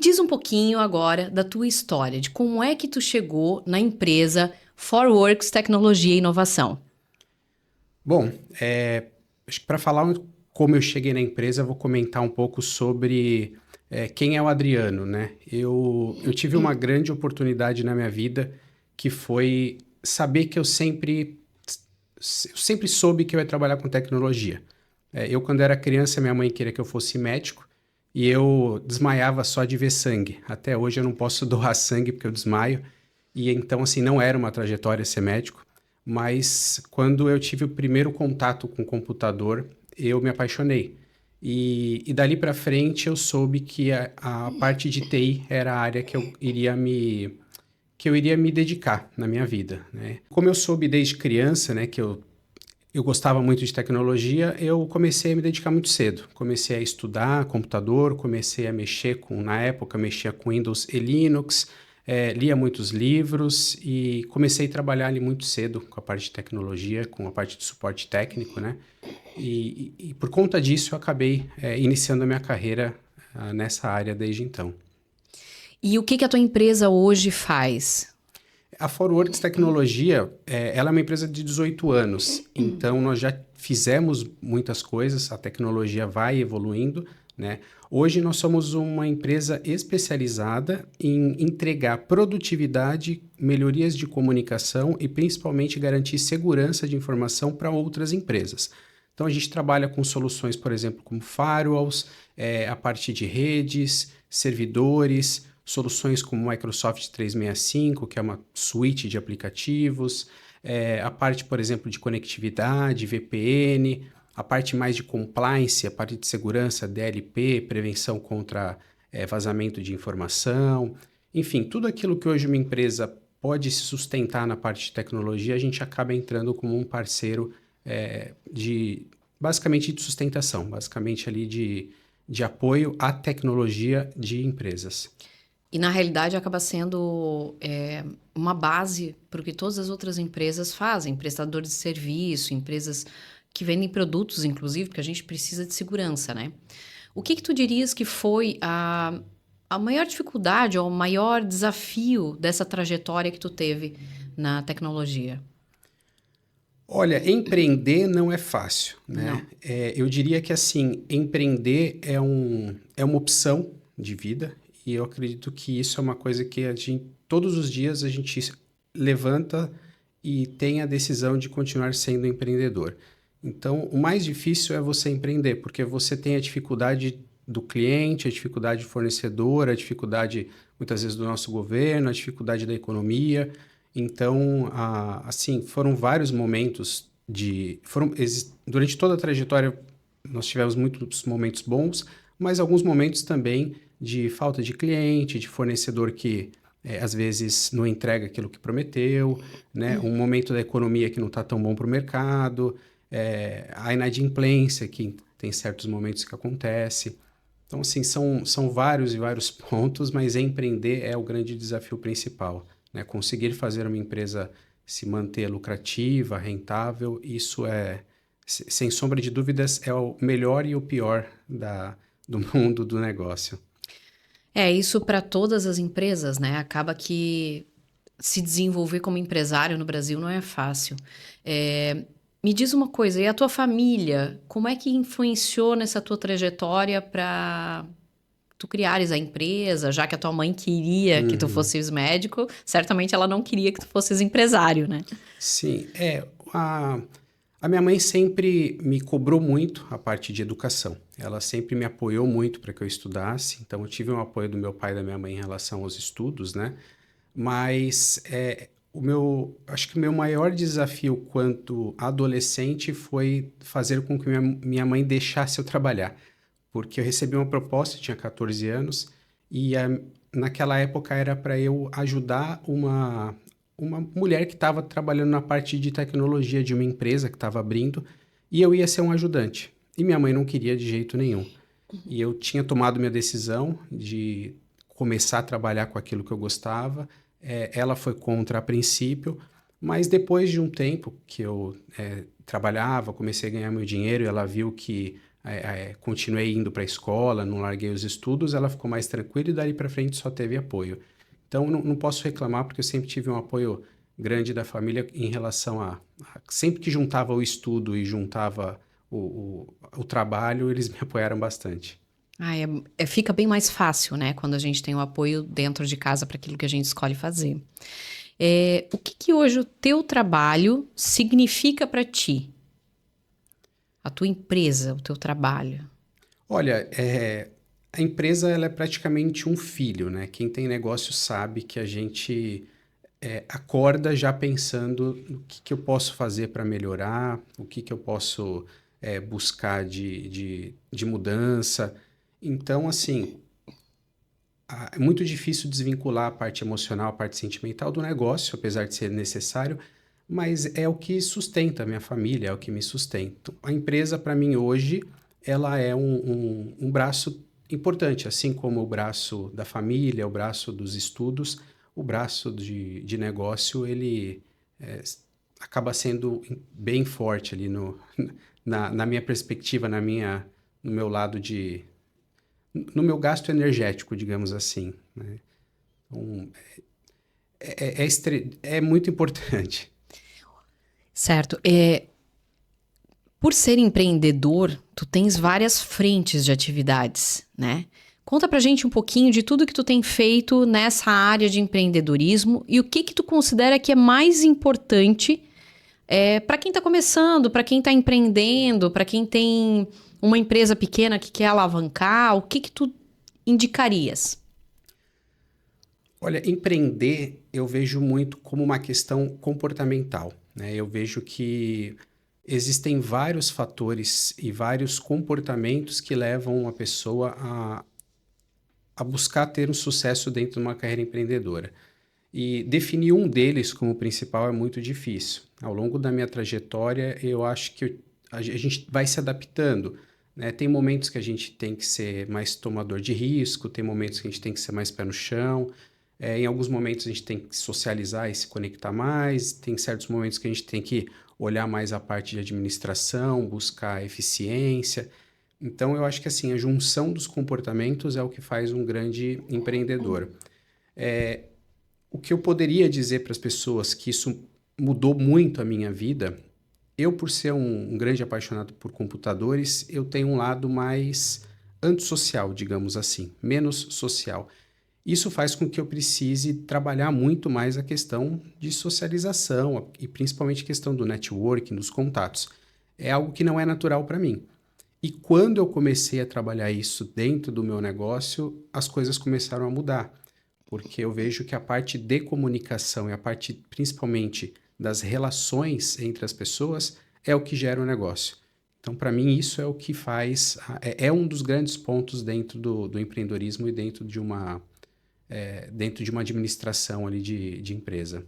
diz um pouquinho agora da tua história, de como é que tu chegou na empresa ForWorks Tecnologia e Inovação. Bom, acho que para falar como eu cheguei na empresa, eu vou comentar um pouco sobre quem é o Adriano, né? Eu tive uma grande oportunidade na minha vida que foi saber que eu sempre soube que eu ia trabalhar com tecnologia. Eu, quando era criança, minha mãe queria que eu fosse médico e eu desmaiava só de ver sangue. Até hoje eu não posso doar sangue porque eu desmaio. E então, assim, não era uma trajetória ser médico. Mas quando eu tive o primeiro contato com o computador, eu me apaixonei. E dali para frente eu soube que a parte de TI era a área que eu iria me dedicar na minha vida, né? Como eu soube desde criança, né, que eu gostava muito de tecnologia, eu comecei a me dedicar muito cedo. Comecei a estudar computador, comecei a mexer na época, mexia com Windows e Linux, lia muitos livros e comecei a trabalhar ali muito cedo com a parte de tecnologia, com a parte de suporte técnico, né? E por conta disso eu acabei iniciando a minha carreira nessa área desde então. E o que a tua empresa hoje faz? A ForWorks Tecnologia, ela é uma empresa de 18 anos, então nós já fizemos muitas coisas, a tecnologia vai evoluindo, né? Hoje nós somos uma empresa especializada em entregar produtividade, melhorias de comunicação e principalmente garantir segurança de informação para outras empresas. Então a gente trabalha com soluções, por exemplo, como firewalls, a parte de redes, servidores, soluções como Microsoft 365, que é uma suíte de aplicativos, a parte, por exemplo, de conectividade, VPN, a parte mais de compliance, a parte de segurança, DLP, prevenção contra vazamento de informação, enfim, tudo aquilo que hoje uma empresa pode se sustentar na parte de tecnologia, a gente acaba entrando como um parceiro basicamente de sustentação, basicamente ali de apoio à tecnologia de empresas. E na realidade acaba sendo uma base para o que todas as outras empresas fazem, prestadores de serviço, empresas que vendem produtos, inclusive, porque a gente precisa de segurança, né? O que tu dirias que foi a maior dificuldade ou o maior desafio dessa trajetória que tu teve na tecnologia? Olha, empreender não é fácil, né? Não. Eu diria que, assim, empreender é uma opção de vida e eu acredito que isso é uma coisa que todos os dias a gente levanta e tem a decisão de continuar sendo empreendedor. Então, o mais difícil é você empreender, porque você tem a dificuldade do cliente, a dificuldade do fornecedor, a dificuldade, muitas vezes, do nosso governo, a dificuldade da economia. Então, assim, foram vários momentos durante toda a trajetória, nós tivemos muitos momentos bons, mas alguns momentos também de falta de cliente, de fornecedor que às vezes não entrega aquilo que prometeu, né? Um momento da economia que não está tão bom para o mercado, a inadimplência que tem certos momentos que acontece. Então, assim, são vários e vários pontos, mas empreender é o grande desafio principal, né? Conseguir fazer uma empresa se manter lucrativa, rentável, isso sem sombra de dúvidas, é o melhor e o pior do mundo do negócio. Isso para todas as empresas, né? Acaba que se desenvolver como empresário no Brasil não é fácil. Me diz uma coisa, e a tua família, como é que influenciou nessa tua trajetória para tu criares a empresa, já que a tua mãe queria que tu Uhum. fosses médico, certamente ela não queria que tu fosses empresário, né? Sim, a minha mãe sempre me cobrou muito a parte de educação. Ela sempre me apoiou muito para que eu estudasse, então eu tive um apoio do meu pai e da minha mãe em relação aos estudos, né? Mas acho que o meu maior desafio quanto adolescente foi fazer com que minha mãe deixasse eu trabalhar, porque eu recebi uma proposta, eu tinha 14 anos, e naquela época era para eu ajudar uma mulher que estava trabalhando na parte de tecnologia de uma empresa que estava abrindo, e eu ia ser um ajudante. E minha mãe não queria de jeito nenhum. E eu tinha tomado minha decisão de começar a trabalhar com aquilo que eu gostava. Ela foi contra a princípio, mas depois de um tempo que eu trabalhava, comecei a ganhar meu dinheiro e ela viu que continuei indo para a escola, não larguei os estudos, ela ficou mais tranquila e dali para frente só teve apoio. Então, não posso reclamar porque eu sempre tive um apoio grande da família em relação sempre que juntava o estudo e juntava o trabalho, eles me apoiaram bastante. Ah, fica bem mais fácil, né? Quando a gente tem o apoio dentro de casa para aquilo que a gente escolhe fazer. O que que hoje o teu trabalho significa para ti? A tua empresa, o teu trabalho? Olha, a empresa ela é praticamente um filho, né? Quem tem negócio sabe que a gente acorda já pensando no que eu posso fazer para melhorar, o que eu posso buscar de mudança. Então, assim, é muito difícil desvincular a parte emocional, a parte sentimental do negócio, apesar de ser necessário, mas é o que sustenta a minha família, é o que me sustenta. A empresa, para mim, hoje, ela é um braço importante, assim como o braço da família, o braço dos estudos, o braço de negócio, ele é, acaba sendo bem forte ali na minha perspectiva, no meu lado no meu gasto energético, digamos assim, né? Então, é muito importante. Certo. Por ser empreendedor, tu tens várias frentes de atividades, né? Conta pra gente um pouquinho de tudo que tu tem feito nessa área de empreendedorismo e o que que tu considera que é mais importante para quem tá começando, para quem tá empreendendo, para quem tem uma empresa pequena que quer alavancar, o que que tu indicarias? Olha, empreender eu vejo muito como uma questão comportamental, né? Eu vejo que existem vários fatores e vários comportamentos que levam uma pessoa a buscar ter um sucesso dentro de uma carreira empreendedora. E definir um deles como principal é muito difícil. Ao longo da minha trajetória, eu acho que a gente vai se adaptando, né? Tem momentos que a gente tem que ser mais tomador de risco, tem momentos que a gente tem que ser mais pé no chão, em alguns momentos a gente tem que socializar e se conectar mais, tem certos momentos que a gente tem que olhar mais a parte de administração, buscar eficiência. Então, eu acho que assim, a junção dos comportamentos é o que faz um grande empreendedor. O que eu poderia dizer para as pessoas que isso mudou muito a minha vida, eu, por ser um grande apaixonado por computadores, eu tenho um lado mais antissocial, digamos assim, menos social. Isso faz com que eu precise trabalhar muito mais a questão de socialização e principalmente a questão do networking, dos contatos. É algo que não é natural para mim. E quando eu comecei a trabalhar isso dentro do meu negócio, as coisas começaram a mudar, porque eu vejo que a parte de comunicação e a parte principalmente das relações entre as pessoas é o que gera o negócio. Então, para mim, isso é o que faz, é um dos grandes pontos dentro do empreendedorismo e dentro de uma administração ali de empresa.